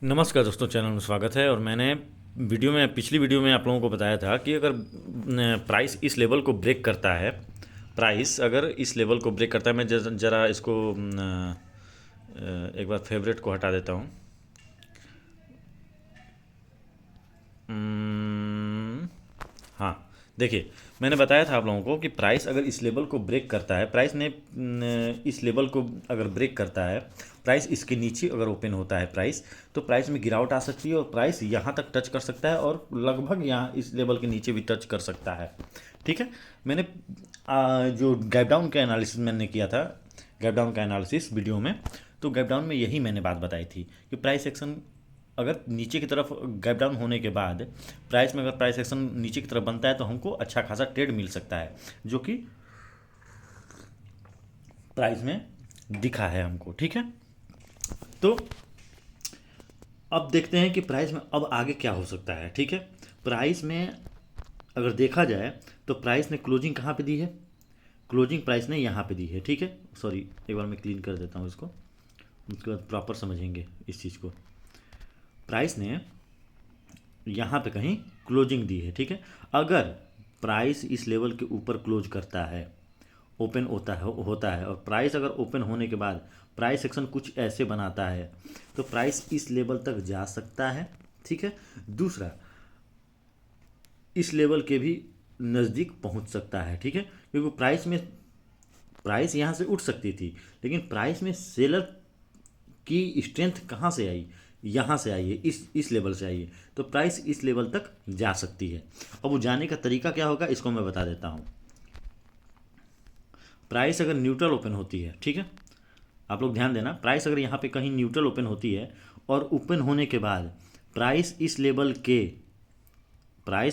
नमस्कार दोस्तों, चैनल में स्वागत है। और मैंने पिछली वीडियो में आप लोगों को बताया था कि अगर प्राइस इस लेवल को ब्रेक करता है, प्राइस अगर इस लेवल को ब्रेक करता है, मैं ज़रा इसको एक बार फेवरेट को हटा देता हूँ। हाँ, देखिए, मैंने बताया था आप लोगों को कि प्राइस अगर इस लेवल को ब्रेक करता है, प्राइस ने इस लेवल को अगर ब्रेक करता है, प्राइस इसके नीचे अगर ओपन होता है प्राइस, तो प्राइस में गिरावट आ सकती है और प्राइस यहाँ तक टच कर सकता है और लगभग यहाँ इस लेवल के नीचे भी टच कर सकता है। ठीक है। मैंने जो गैप डाउन का एनालिसिस मैंने किया था, गैप डाउन का एनालिसिस वीडियो में, तो गैप डाउन में यही मैंने बात बताई थी कि प्राइस एक्शन अगर नीचे की तरफ गैप डाउन होने के बाद प्राइस में अगर प्राइस एक्शन नीचे की तरफ बनता है तो हमको अच्छा खासा ट्रेड मिल सकता है, जो कि प्राइस में दिखा है हमको। ठीक है। तो अब देखते हैं कि प्राइस में अब आगे क्या हो सकता है। ठीक है। प्राइस में अगर देखा जाए तो प्राइस ने क्लोजिंग कहाँ पे दी है? क्लोजिंग प्राइस ने यहाँ पे दी है। ठीक है। सॉरी, एक बार मैं क्लीन कर देता हूँ इसको, उसके बाद प्रॉपर समझेंगे इस चीज़ को। प्राइस ने यहाँ पे कहीं क्लोजिंग दी है। ठीक है। अगर प्राइस इस लेवल के ऊपर क्लोज करता है, ओपन होता है और प्राइस अगर ओपन होने के बाद प्राइस एक्शन कुछ ऐसे बनाता है तो प्राइस इस लेवल तक जा सकता है। ठीक है। दूसरा, इस लेवल के भी नज़दीक पहुंच सकता है। ठीक है। क्योंकि प्राइस यहाँ से उठ सकती थी, लेकिन प्राइस में सेलर की स्ट्रेंथ कहाँ से आई? यहाँ से आई है, इस लेवल से आई है, तो प्राइस इस लेवल तक जा सकती है। अब वो जाने का तरीका क्या होगा इसको मैं बता देता हूँ। प्राइस अगर न्यूट्रल ओपन होती है, ठीक है, आप लोग ध्यान देना, प्राइस अगर यहाँ पे कहीं न्यूट्रल ओपन होती है और ओपन होने के बाद प्राइस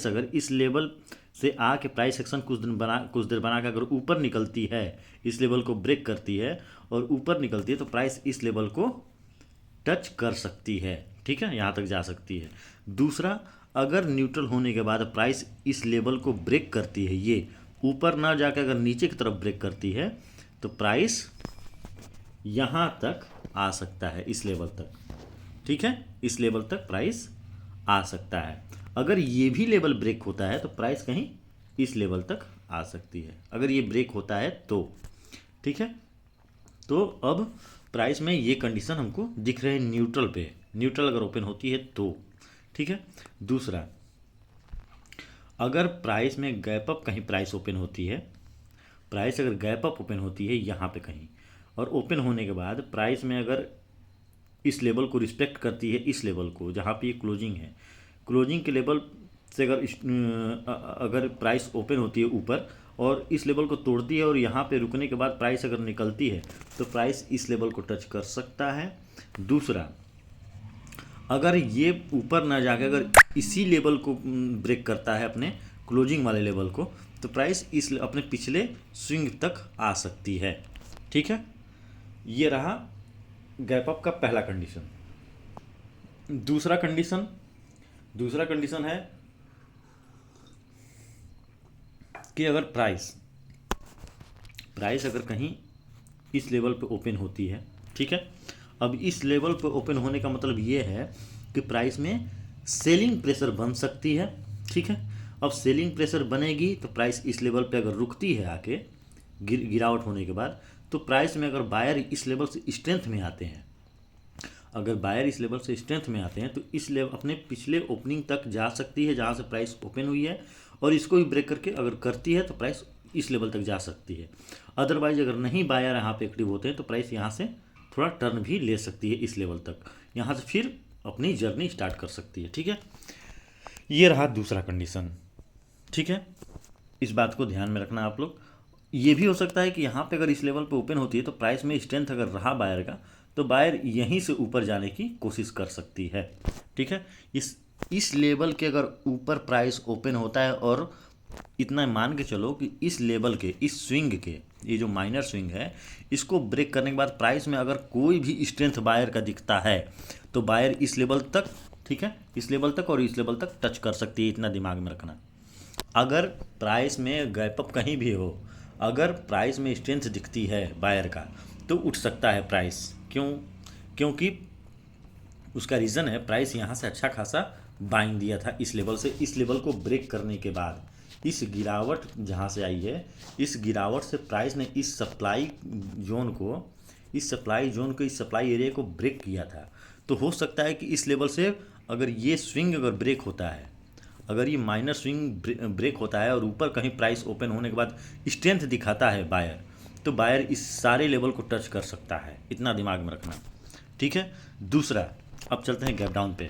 अगर इस लेवल से आके प्राइस सेक्शन कुछ देर बना के अगर ऊपर निकलती है, इस लेवल को ब्रेक करती है और ऊपर निकलती है, तो प्राइस इस लेवल को टच कर सकती है। ठीक है, यहाँ तक जा सकती है। दूसरा, अगर न्यूट्रल होने के बाद प्राइस इस लेवल को ब्रेक करती है, ये ऊपर ना जाकर अगर नीचे की तरफ ब्रेक करती है, तो प्राइस यहाँ तक आ सकता है, इस लेवल तक। ठीक है, इस लेवल तक प्राइस आ सकता है। अगर ये भी लेवल ब्रेक होता है तो प्राइस कहीं इस लेवल तक आ सकती है, अगर ये ब्रेक होता है तो। ठीक है। तो अब प्राइस में ये कंडीशन हमको दिख रहे हैं न्यूट्रल पे, न्यूट्रल अगर ओपन होती है तो। ठीक है। दूसरा, अगर प्राइस में गैप अप कहीं प्राइस ओपन होती है, प्राइस अगर गैप अप ओपन होती है यहाँ पे कहीं, और ओपन होने के बाद प्राइस में अगर इस लेवल को रिस्पेक्ट करती है, इस लेवल को जहाँ पे ये क्लोजिंग है, क्लोजिंग के लेवल से अगर प्राइस ओपन होती है ऊपर और इस लेवल को तोड़ती है और यहाँ पे रुकने के बाद प्राइस अगर निकलती है, तो प्राइस इस लेवल को टच कर सकता है। दूसरा, अगर ये ऊपर ना जाके अगर इसी लेवल को ब्रेक करता है, अपने क्लोजिंग वाले लेवल को, तो प्राइस इस अपने पिछले स्विंग तक आ सकती है। ठीक है। ये रहा गैप अप का पहला कंडीशन। दूसरा कंडीशन है कि अगर प्राइस अगर कहीं इस लेवल पे ओपन होती है, ठीक है, अब इस लेवल पे ओपन होने का मतलब ये है कि प्राइस में सेलिंग प्रेशर बन सकती है। ठीक है। अब सेलिंग प्रेशर बनेगी तो प्राइस इस लेवल पे अगर रुकती है आके गिरावट होने के बाद, तो प्राइस में अगर बायर इस लेवल से स्ट्रेंथ में आते हैं, अगर बायर इस लेवल से स्ट्रेंथ में आते हैं, तो इस लेवल अपने पिछले ओपनिंग तक जा सकती है जहाँ से प्राइस ओपन हुई है, और इसको भी ब्रेक करके अगर करती है तो प्राइस इस लेवल तक जा सकती है। अदरवाइज अगर नहीं बायर यहाँ पे एक्टिव होते हैं तो प्राइस यहाँ से थोड़ा टर्न भी ले सकती है इस लेवल तक, यहाँ से फिर अपनी जर्नी स्टार्ट कर सकती है। ठीक है। ये रहा दूसरा कंडीशन। ठीक है, इस बात को ध्यान में रखना आप लोग। ये भी हो सकता है कि यहाँ पे अगर इस लेवल पे ओपन होती है तो प्राइस में स्ट्रेंथ अगर रहा बायर का, तो बायर यहीं से ऊपर जाने की कोशिश कर सकती है। ठीक है। इस लेवल के अगर ऊपर प्राइस ओपन होता है, और इतना मान के चलो कि इस लेवल के, इस स्विंग के, ये जो माइनर स्विंग है, इसको ब्रेक करने के बाद प्राइस में अगर कोई भी स्ट्रेंथ बायर का दिखता है, तो बायर इस लेवल तक, ठीक है, इस लेवल तक और इस लेवल तक टच कर सकती है, इतना दिमाग में रखना। अगर प्राइस में गैप अप कहीं भी हो, अगर प्राइस में स्ट्रेंथ दिखती है बायर का, तो उठ सकता है प्राइस। क्योंकि उसका रीज़न है प्राइस यहाँ से अच्छा खासा बाइंग दिया था इस लेवल से। इस लेवल को ब्रेक करने के बाद इस गिरावट जहाँ से आई है, इस गिरावट से प्राइस ने इस सप्लाई जोन को इस सप्लाई एरिया को ब्रेक किया था। तो हो सकता है कि इस लेवल से अगर ये स्विंग अगर ब्रेक होता है, अगर ये माइनर स्विंग ब्रेक होता है और ऊपर कहीं प्राइस ओपन होने के बाद स्ट्रेंथ दिखाता है बायर, तो बायर इस सारे लेवल को टच कर सकता है। इतना दिमाग में रखना, ठीक है। दूसरा, अब चलते हैं गैप डाउन पे।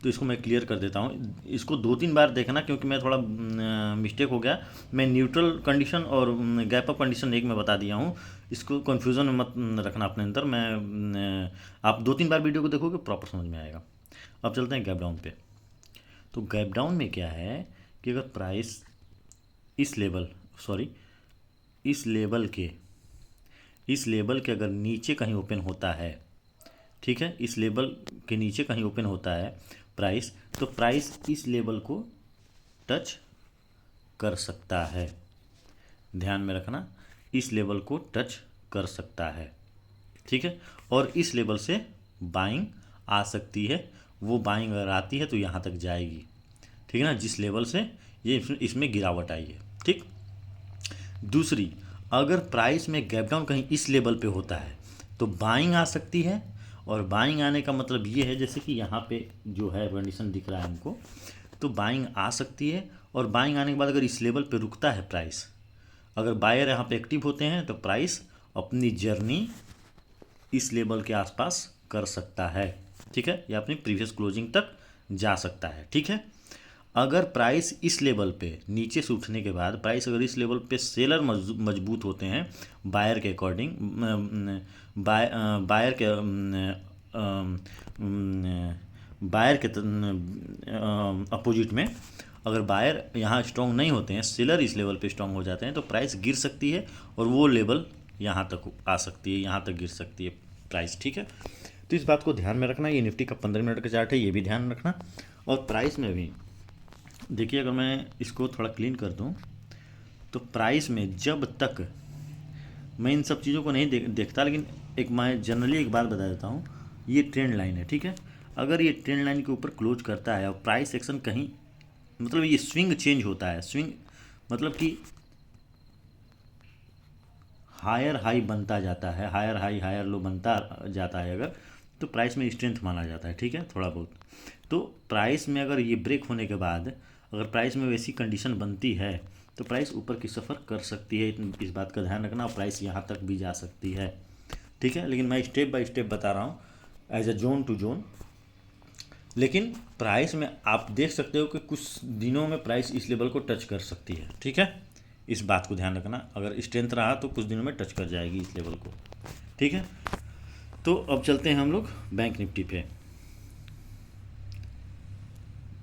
तो इसको मैं क्लियर कर देता हूँ, इसको 2-3 बार देखना क्योंकि मैं थोड़ा मिस्टेक हो गया। मैं न्यूट्रल कंडीशन और गैप अप कंडीशन एक में बता दिया हूँ, इसको कन्फ्यूज़न में मत रखना अपने अंदर। मैं आप 2-3 बार वीडियो को देखोगे प्रॉपर समझ में आएगा। अब चलते हैं गैप डाउन पे। तो गैप डाउन में क्या है कि अगर प्राइस इस लेवल के अगर नीचे कहीं ओपन होता है, ठीक है, इस लेवल के नीचे कहीं ओपन होता है प्राइस, तो प्राइस इस लेवल को टच कर सकता है। ध्यान में रखना, इस लेवल को टच कर सकता है, ठीक है। और इस लेवल से बाइंग आ सकती है। वो बाइंग अगर आती है तो यहाँ तक जाएगी, ठीक है ना, जिस लेवल से ये इसमें गिरावट आई है, ठीक। दूसरी, अगर प्राइस में गैप डाउन कहीं इस लेवल पे होता है तो बाइंग आ सकती है। और बाइंग आने का मतलब ये है, जैसे कि यहाँ पे जो है कंडीशन दिख रहा है हमको, तो बाइंग आ सकती है। और बाइंग आने के बाद अगर इस लेवल पे रुकता है प्राइस, अगर बायर यहाँ पे एक्टिव होते हैं तो प्राइस अपनी जर्नी इस लेवल के आसपास कर सकता है, ठीक है, या अपनी प्रीवियस क्लोजिंग तक जा सकता है, ठीक है। अगर प्राइस इस लेवल पे नीचे से उठने के बाद प्राइस अगर इस लेवल पे सेलर मजबूत होते हैं बायर के अकॉर्डिंग, बायर के बायर के अपोजिट में, अगर बायर यहाँ स्ट्रॉन्ग नहीं होते हैं, सेलर इस लेवल पे स्ट्रॉन्ग हो जाते हैं, तो प्राइस गिर सकती है और वो लेवल यहाँ तक आ सकती है, यहाँ तक गिर सकती है प्राइस, ठीक है। तो इस बात को ध्यान में रखना। ये निफ्टी का 15 मिनट का चार्ट है, ये भी ध्यान रखना। और प्राइस में भी देखिए, अगर मैं इसको थोड़ा क्लीन कर दूं तो प्राइस में जब तक मैं इन सब चीज़ों को नहीं देखता, लेकिन मैं जनरली एक बात बता देता हूँ, ये ट्रेंड लाइन है, ठीक है। अगर ये ट्रेंड लाइन के ऊपर क्लोज करता है और प्राइस एक्शन कहीं, मतलब ये स्विंग चेंज होता है, स्विंग मतलब कि हायर हाई बनता जाता है, हायर हाई हायर लो बनता जाता है अगर, तो प्राइस में स्ट्रेंथ माना जाता है, ठीक है, थोड़ा बहुत। तो प्राइस में अगर ये ब्रेक होने के बाद अगर प्राइस में वैसी कंडीशन बनती है तो प्राइस ऊपर की सफ़र कर सकती है, इस बात का ध्यान रखना। प्राइस यहाँ तक भी जा सकती है, ठीक है, लेकिन मैं स्टेप बाय स्टेप बता रहा हूँ as a zone to zone. लेकिन प्राइस में आप देख सकते हो कि कुछ दिनों में प्राइस इस लेवल को टच कर सकती है, ठीक है, इस बात को ध्यान रखना। अगर स्ट्रेंथ रहा तो कुछ दिनों में टच कर जाएगी इस लेवल को, ठीक है। तो अब चलते हैं हम लोग बैंक निफ्टी पे।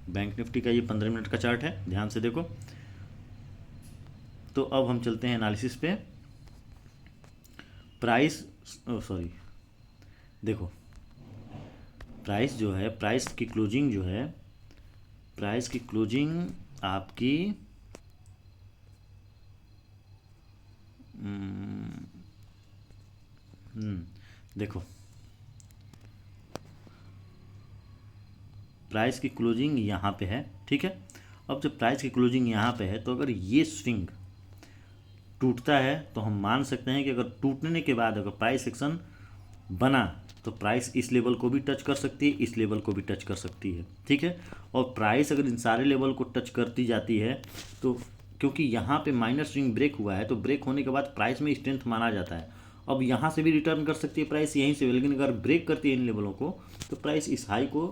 बैंक निफ्टी का ये 15 मिनट का चार्ट है, ध्यान से देखो। तो अब हम चलते हैं एनालिसिस पे। प्राइस देखो, प्राइस जो है, प्राइस की क्लोजिंग जो है, प्राइस की क्लोजिंग आपकी देखो, प्राइस की क्लोजिंग यहाँ पे है, ठीक है। अब जब प्राइस की क्लोजिंग यहाँ पे है तो अगर ये स्विंग टूटता है तो हम मान सकते हैं कि अगर टूटने के बाद अगर प्राइस एक्शन बना तो प्राइस इस लेवल को भी टच कर सकती है, इस लेवल को भी टच कर सकती है, ठीक है। और प्राइस अगर इन सारे लेवल को टच करती जाती है तो, क्योंकि यहाँ पे माइनर स्विंग ब्रेक हुआ है, तो ब्रेक होने के बाद प्राइस में स्ट्रेंथ माना जाता है। अब यहाँ से भी रिटर्न कर सकती है प्राइस यहीं से, लेकिन अगर ब्रेक करती है इन लेवलों को तो प्राइस इस हाई को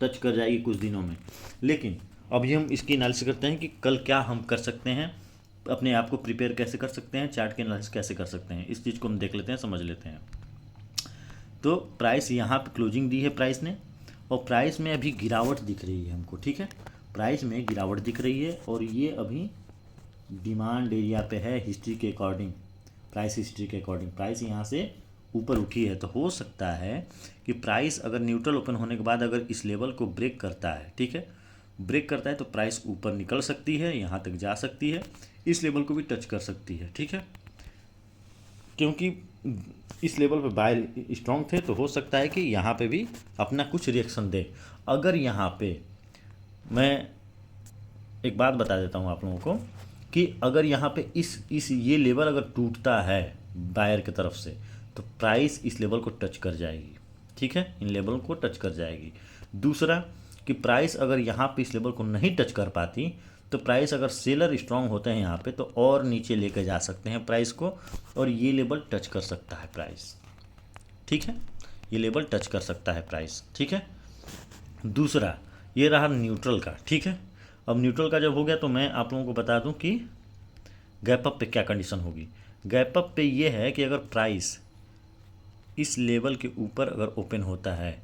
टच कर जाएगी कुछ दिनों में। लेकिन अभी हम इसकी एनालिसिस करते हैं कि कल क्या हम कर सकते हैं, अपने आप को प्रिपेयर कैसे कर सकते हैं, चार्ट के एनालिसिस कैसे कर सकते हैं, इस चीज़ को हम देख लेते हैं, समझ लेते हैं। तो प्राइस यहाँ पे क्लोजिंग दी है प्राइस ने, और प्राइस में अभी गिरावट दिख रही है हमको, ठीक है, प्राइस में गिरावट दिख रही है। और ये अभी डिमांड एरिया पे है हिस्ट्री के अकॉर्डिंग, प्राइस हिस्ट्री के अकॉर्डिंग प्राइस यहाँ से ऊपर उठी है। तो हो सकता है कि प्राइस अगर न्यूट्रल ओपन होने के बाद अगर इस लेवल को ब्रेक करता है, ठीक है, ब्रेक करता है तो प्राइस ऊपर निकल सकती है, यहाँ तक जा सकती है, इस लेवल को भी टच कर सकती है, ठीक है। क्योंकि इस लेवल पे बायर स्ट्रांग थे तो हो सकता है कि यहाँ पे भी अपना कुछ रिएक्शन दे। अगर यहाँ पे मैं एक बात बता देता हूँ आप लोगों को कि अगर यहाँ पे इस ये लेवल अगर टूटता है बायर की तरफ से तो प्राइस इस लेवल को टच कर जाएगी। ठीक है, इन लेवल को टच कर जाएगी। दूसरा कि प्राइस अगर यहाँ पे इस लेवल को नहीं टच कर पाती तो प्राइस अगर सेलर स्ट्रांग होते हैं यहाँ पे तो और नीचे लेके जा सकते हैं प्राइस को, और ये लेवल टच कर सकता है प्राइस। ठीक है, ये लेवल टच कर सकता है प्राइस। ठीक है, दूसरा ये रहा न्यूट्रल का। ठीक है, अब न्यूट्रल का जब हो गया तो मैं आप लोगों को बता दूं कि गैप अप पे क्या कंडीशन होगी। गैप अप पे ये है कि अगर प्राइस इस लेवल के ऊपर अगर ओपन होता है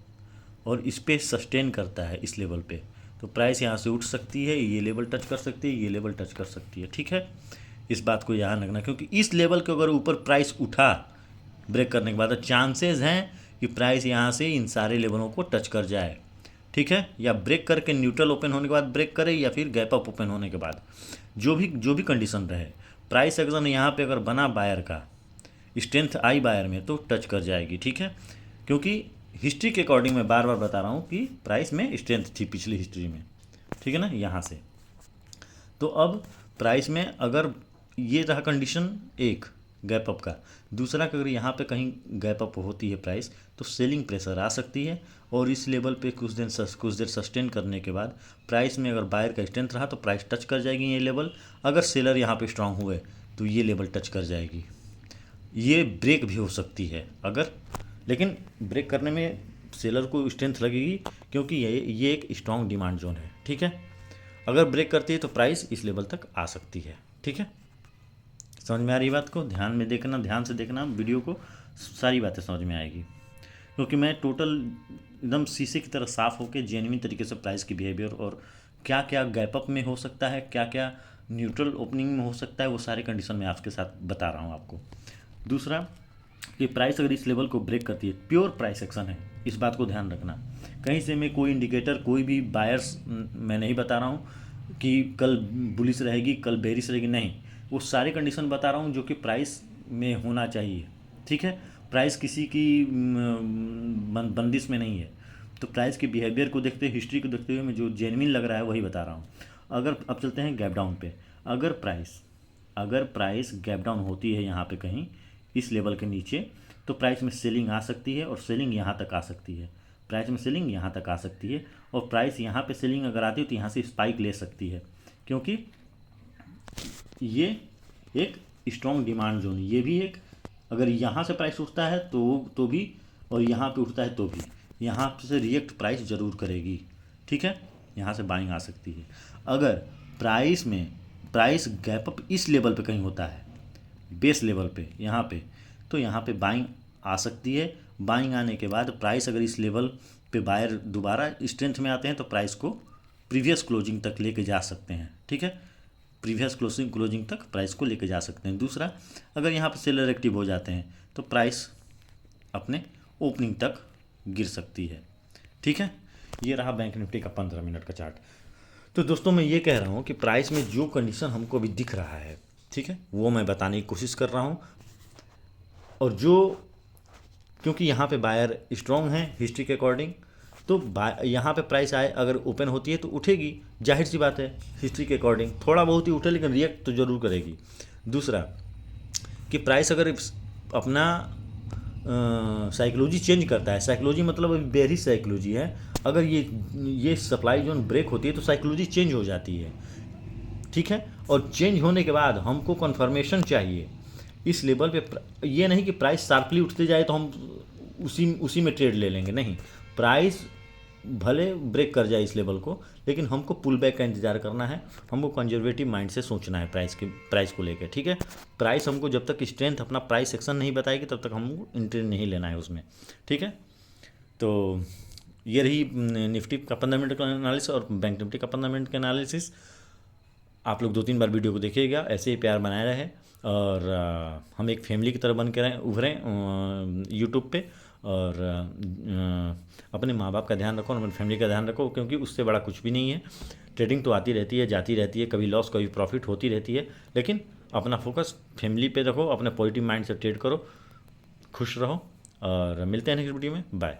और इस पे सस्टेन करता है इस लेवल पे तो प्राइस यहाँ से उठ सकती है, ये लेवल टच कर सकती है, ये लेवल टच कर सकती है। ठीक है, इस बात को याद रखना, क्योंकि इस लेवल के अगर ऊपर प्राइस उठा ब्रेक करने के बाद तो चांसेस हैं कि प्राइस यहाँ से इन सारे लेवलों को टच कर जाए। ठीक है, या ब्रेक करके न्यूट्रल ओपन होने के बाद ब्रेक करे या फिर गैप अप ओपन होने के बाद, जो भी कंडीशन रहे, प्राइस अगर यहाँ पे अगर बना बायर का स्ट्रेंथ आई बायर में तो टच कर जाएगी। ठीक है, क्योंकि हिस्ट्री के अकॉर्डिंग मैं बार बार बता रहा हूँ कि प्राइस में स्ट्रेंथ थी पिछली हिस्ट्री में। ठीक है ना, यहाँ से तो अब प्राइस में अगर ये रहा कंडीशन एक गैप अप का, दूसरा कि अगर यहाँ पे कहीं गैप अप होती है प्राइस तो सेलिंग प्रेशर आ सकती है और इस लेवल पे कुछ देर सस्टेन करने के बाद प्राइस में अगर बायर का स्ट्रेंथ रहा तो प्राइस टच कर जाएगी ये लेवल। अगर सेलर यहाँ पे स्ट्रांग हुए तो ये लेवल टच कर जाएगी। ये ब्रेक भी हो सकती है अगर, लेकिन ब्रेक करने में सेलर को स्ट्रेंथ लगेगी क्योंकि ये एक स्ट्रांग डिमांड जोन है। ठीक है, अगर ब्रेक करती है तो प्राइस इस लेवल तक आ सकती है। ठीक है, समझ में आ रही बात को? ध्यान में देखना, ध्यान से देखना वीडियो को, सारी बातें समझ में आएगी, क्योंकि मैं टोटल एकदम शीशे की तरह साफ़ होकर जेन्युइन तरीके से प्राइस की बिहेवियर और क्या क्या गैप अप में हो सकता है, क्या क्या न्यूट्रल ओपनिंग में हो सकता है, वो सारे कंडीशन मैं आपके साथ बता रहा हूँ आपको। दूसरा कि प्राइस अगर इस लेवल को ब्रेक करती है, प्योर प्राइस एक्शन है, इस बात को ध्यान रखना। कहीं से मैं कोई इंडिकेटर, कोई भी बायर्स मैं नहीं बता रहा हूँ कि कल बुलिश रहेगी कल बेरिश रहेगी, नहीं, वो सारे कंडीशन बता रहा हूँ जो कि प्राइस में होना चाहिए। ठीक है, प्राइस किसी की बंदिश में नहीं है, तो प्राइस के बिहेवियर को देखते हुए, हिस्ट्री को देखते हुए मैं जो जेन्युइन लग रहा है वही बता रहा हूँ। अगर अब चलते हैं गैप डाउन पे, अगर प्राइस गैप डाउन होती है यहाँ पे कहीं इस लेवल के नीचे तो प्राइस में सेलिंग आ सकती है और सेलिंग यहाँ तक आ सकती है, प्राइस में सेलिंग यहाँ तक आ सकती है और प्राइस यहाँ पे सेलिंग अगर आती है तो यहाँ से स्पाइक ले सकती है, क्योंकि ये एक स्ट्रॉन्ग डिमांड जोन, ये भी एक, अगर यहाँ से प्राइस उठता है तो भी, और यहाँ पे उठता है तो भी, यहाँ से रिएक्ट प्राइस ज़रूर करेगी। ठीक है, यहाँ से बाइंग आ सकती है। अगर प्राइस गैप अप इस लेवल पे कहीं होता है, बेस लेवल पे यहाँ पे, तो यहाँ पे बाइंग आ सकती है। बाइंग आने के बाद प्राइस अगर इस लेवल पे बायर दोबारा स्ट्रेंथ में आते हैं तो प्राइस को प्रीवियस क्लोजिंग तक लेके जा सकते हैं। ठीक है, प्रीवियस क्लोजिंग तक प्राइस को लेके जा सकते हैं। दूसरा, अगर यहाँ पे सेलर एक्टिव हो जाते हैं तो प्राइस अपने ओपनिंग तक गिर सकती है। ठीक है, ये रहा बैंक निफ्टी का 15 मिनट का चार्ट। तो दोस्तों मैं ये कह रहा हूँ कि प्राइस में जो कंडीशन हमको अभी दिख रहा है, ठीक है, वो मैं बताने की कोशिश कर रहा हूँ, और क्योंकि यहाँ पे बायर स्ट्रॉन्ग है हिस्ट्री के अकॉर्डिंग, तो यहाँ पे प्राइस आए अगर ओपन होती है तो उठेगी, जाहिर सी बात है, हिस्ट्री के अकॉर्डिंग थोड़ा बहुत ही उठे लेकिन रिएक्ट तो जरूर करेगी। दूसरा कि प्राइस अगर अपना साइकोलॉजी चेंज करता है, साइकोलॉजी मतलब अभी बेरिश साइकोलॉजी है, अगर ये सप्लाई जोन ब्रेक होती है तो साइकोलॉजी चेंज हो जाती है। ठीक है, और चेंज होने के बाद हमको कन्फर्मेशन चाहिए इस लेवल पे, ये नहीं कि प्राइस शार्पली उठते जाए तो हम उसी में ट्रेड ले लेंगे, नहीं, प्राइस भले ब्रेक कर जाए इस लेवल को लेकिन हमको पुल बैक का इंतजार करना है, हमको कंजर्वेटिव माइंड से सोचना है प्राइस को लेकर। ठीक है, प्राइस हमको जब तक स्ट्रेंथ अपना प्राइस सेक्शन नहीं बताएगी तब तक हमको एंट्री नहीं लेना है उसमें। ठीक है, तो ये रही निफ्टी का 15 मिनट का एनालिसिस और बैंक निफ्टी का 15 मिनट का एनालिसिस। आप लोग 2-3 बार वीडियो को देखिएगा, ऐसे ही प्यार बनाए रहे और हम एक फैमिली की तरह बन के उभरें यूट्यूब पे, और अपने माँ बाप का ध्यान रखो और अपनी फैमिली का ध्यान रखो, क्योंकि उससे बड़ा कुछ भी नहीं है। ट्रेडिंग तो आती रहती है, जाती रहती है, कभी लॉस कभी प्रॉफिट होती रहती है, लेकिन अपना फोकस फैमिली पे रखो, अपने पॉजिटिव माइंड से ट्रेड करो, खुश रहो और मिलते हैं नेक्स्ट वीडियो में। बाय।